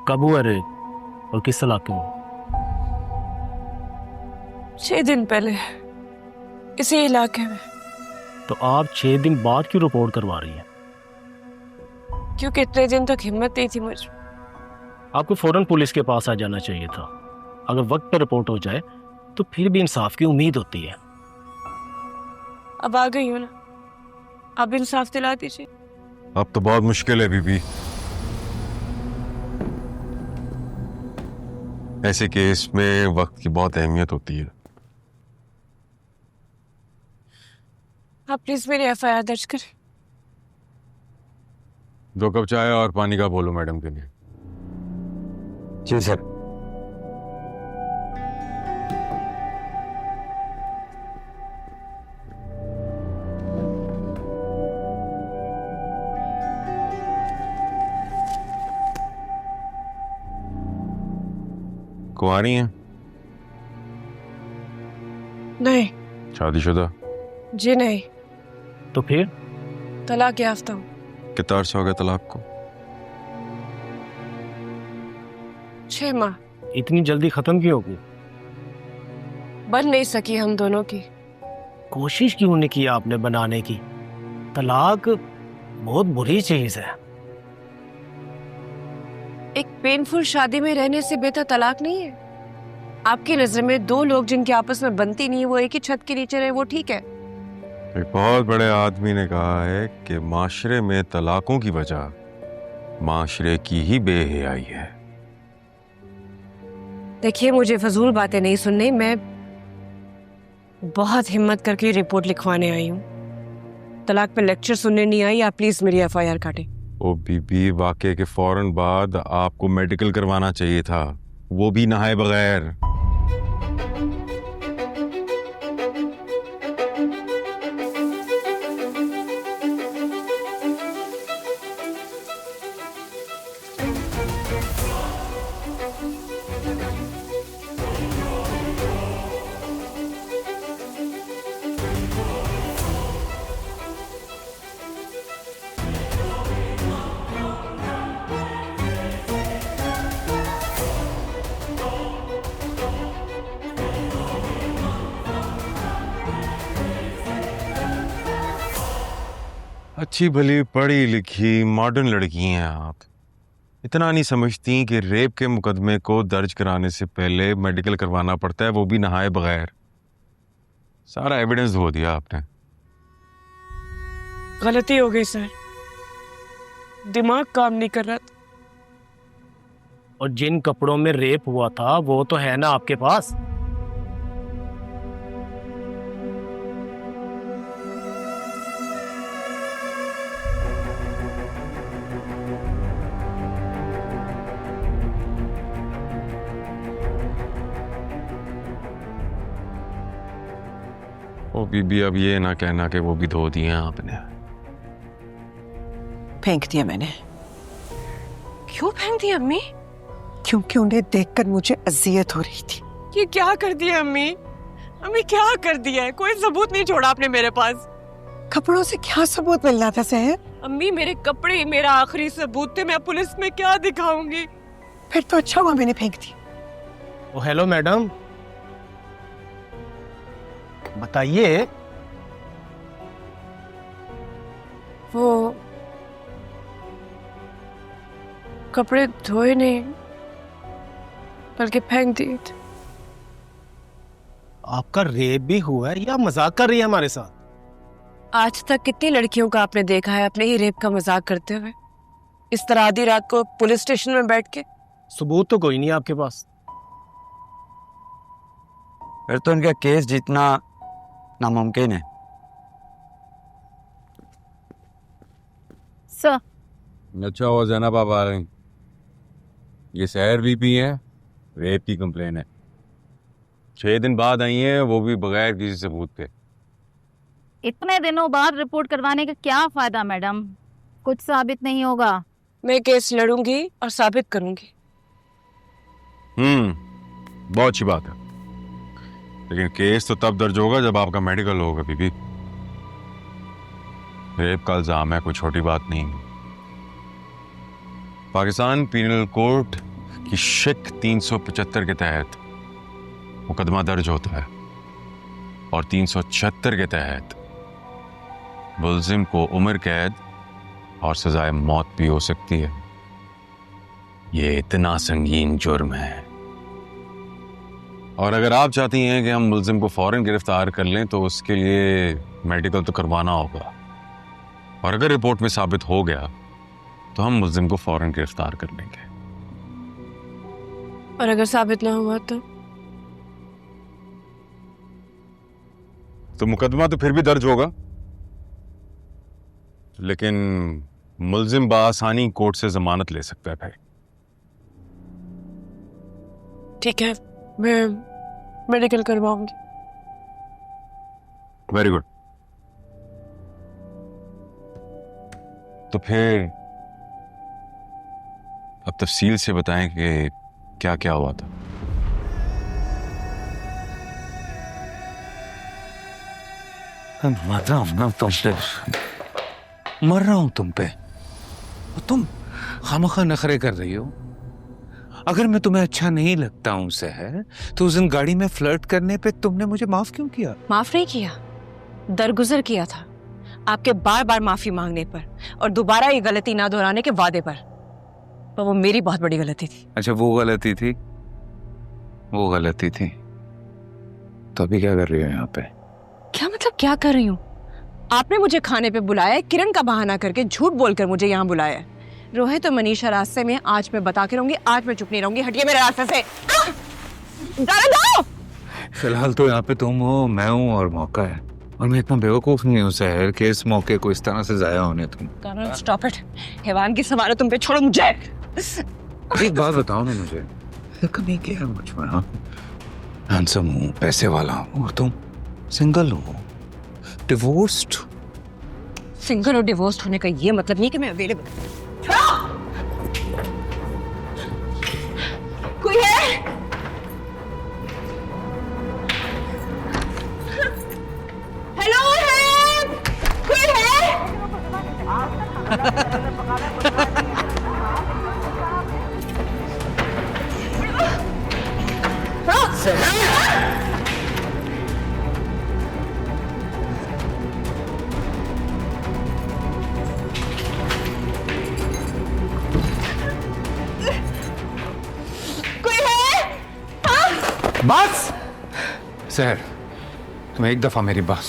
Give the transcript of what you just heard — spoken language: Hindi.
कब हुआ रेप और किस इलाके में? 6 दिन पहले इसी इलाके में। तो आप 6 दिन बाद क्यों रिपोर्ट करवा रही हैं? क्योंकि इतने दिन तक हिम्मत नहीं थी मुझे। आपको फौरन पुलिस के पास आ जाना चाहिए था। अगर वक्त पर रिपोर्ट हो जाए तो फिर भी इंसाफ की उम्मीद होती है। अब आ गई हो ना, अब इंसाफ दिला दीजिए। अब तो बहुत मुश्किल है बीबी। ऐसे केस में वक्त की बहुत अहमियत होती है। आप प्लीज मेरी एफआईआर दर्ज करें। 2 कप चाय और पानी का बोलो मैडम के लिए। जी सर। कुंवारी हैं? नहीं। शादीशुदा? जी नहीं। तो फिर तलाक याफ्ता हूँ। कितना अर्सा हो गया तलाक को? 6 माह। इतनी जल्दी खत्म क्यों होगी? बन नहीं सकी हम दोनों की। कोशिश क्यों नहीं की आपने बनाने की? तलाक बहुत बुरी चीज है। एक पेनफुल शादी में रहने से बेहतर तलाक नहीं है? आपकी नजर में 2 लोग जिनके आपस में बनती नहीं है वो एक ही छत के नीचे रहे, वो ठीक है? एक बहुत बड़े आदमी ने कहा है कि माशरे में तलाकों की वजह माशरे की ही बेहयाई है। देखिए, मुझे फजूल बातें नहीं सुननी। मैं बहुत हिम्मत करके रिपोर्ट लिखवाने आई हूँ। तलाक पे लेक्चर सुनने नहीं आई। आप प्लीज मेरी एफआईआर काटें। ओ बीबी, वाकये के फौरन बाद आपको मेडिकल करवाना चाहिए था, वो भी नहाए बगैर। अच्छी भली पढ़ी लिखी मॉडर्न लड़की हैं आप। इतना नहीं समझती कि रेप के मुकदमे को दर्ज कराने से पहले मेडिकल करवाना पड़ता है, वो भी नहाए बगैर। सारा एविडेंस धो दिया आपने। गलती हो गई सर, दिमाग काम नहीं कर रहा था। और जिन कपड़ों में रेप हुआ था वो तो है ना आपके पास? ओ बीबी, अब ये ना कहना कि वो भी धो दिए हैं आपने। फेंक दिया मैंने। क्यों फेंक दी अम्मी? क्योंकि उन्हें देखकर मुझे अजियत हो रही थी। ये क्या कर दिया अम्मी? अम्मी क्या कर दिया है? कोई सबूत नहीं छोड़ा आपने मेरे पास। कपड़ों से क्या सबूत मिलना था सहर? अम्मी, मेरे कपड़े ही मेरा आखिरी सबूत थे। मैं पुलिस में क्या दिखाऊंगी? फिर तो अच्छा हुआ मैंने फेंक दी। ओ हेलो मैडम, बताइए। वो कपड़े धोए नहीं बल्कि फेंक दिए थे। आपका रेप भी हुआ है या मजाक कर रही है हमारे साथ? आज तक कितनी लड़कियों का आपने देखा है अपने ही रेप का मजाक करते हुए, इस तरह आधी रात को पुलिस स्टेशन में बैठ के? सबूत तो कोई नहीं आपके पास। फिर तो इनका केस जीतना नामुमकिन है। सर, अच्छा हुआ जैनब आप आ रही। ये सहर बीबी है, रेप की कंप्लेन है। 6 दिन बाद आई हैं, वो भी बगैर किसी सबूत के। इतने दिनों बाद रिपोर्ट करवाने का क्या फायदा मैडम? कुछ साबित नहीं होगा। मैं केस लड़ूंगी और साबित करूंगी। बहुत अच्छी बात है, लेकिन केस तो तब दर्ज होगा जब आपका मेडिकल होगा बीबी। रेप का इल्जाम है, कोई छोटी बात नहीं। पाकिस्तान पीनल कोड कि शिक 375 के तहत मुकदमा दर्ज होता है और 376 के तहत मुलजिम को उम्र कैद और सजाए मौत भी हो सकती है। ये इतना संगीन जुर्म है। और अगर आप चाहती हैं कि हम मुलजिम को फौरन गिरफ्तार कर लें तो उसके लिए मेडिकल तो करवाना होगा, और अगर रिपोर्ट में साबित हो गया तो हम मुलजिम को फौरन गिरफ्तार कर लेंगे। और अगर साबित ना हुआ तो मुकदमा तो फिर भी दर्ज होगा, लेकिन मुलजिम बासानी कोर्ट से जमानत ले सकता है भाई। ठीक है, मैं मेडिकल करवाऊंगी। Very good. तो फिर अब तफसील से बताएं कि क्या क्या हुआ था। मर रहा हूं ना तुम पे, मर रहा हूं तुम पे, और तुम खामखा नखरे कर रही हो। अगर मैं तुम्हें अच्छा नहीं लगता हूं सहर, तो उस दिन गाड़ी में फ्लर्ट करने पे तुमने मुझे माफ क्यों किया? माफ नहीं किया, दरगुजर किया था आपके बार बार माफी मांगने पर और दोबारा ये गलती ना दोहराने के वादे पर वो मेरी बहुत बड़ी गलती थी। अच्छा, वो गलती थी, वो गलती थी। तो अभी क्या कर रही हो यहाँ पे? क्या मतलब क्या कर रही हूँ? आपने मुझे खाने पे बुलाया है, किरण का बहाना करके झूठ बोलकर मुझे यहाँ बुलाया है। रोहित और मनीषा रास्ते में, आज मैं बता के रहूंगी, आज मैं चुप नहीं रहूंगी। हटिए मेरे रास्ते से। जाओ। फिलहाल तो यहाँ पे तुम हो, मैं हूँ और मौका है, और मैं इतना बेवकूफ नहीं हूँ सहर कि इस मौके को इस तरह से जाया होने तुम। Stop it. हैवान की सवार तुम पे, छोड़ो मुझे। एक बात बताओ ना मुझे, कमी क्या है मुझ में? हाँ, हैंडसम हूँ, पैसे वाला हूँ, और तुम सिंगल हो, डिवोर्स्ड। सिंगल और डिवोर्स्ड होने का ये मतलब नहीं कि मैं अवेलेबल। कोई है? हेलो है? कोई है? बस सहर, तुम एक दफा मेरी बात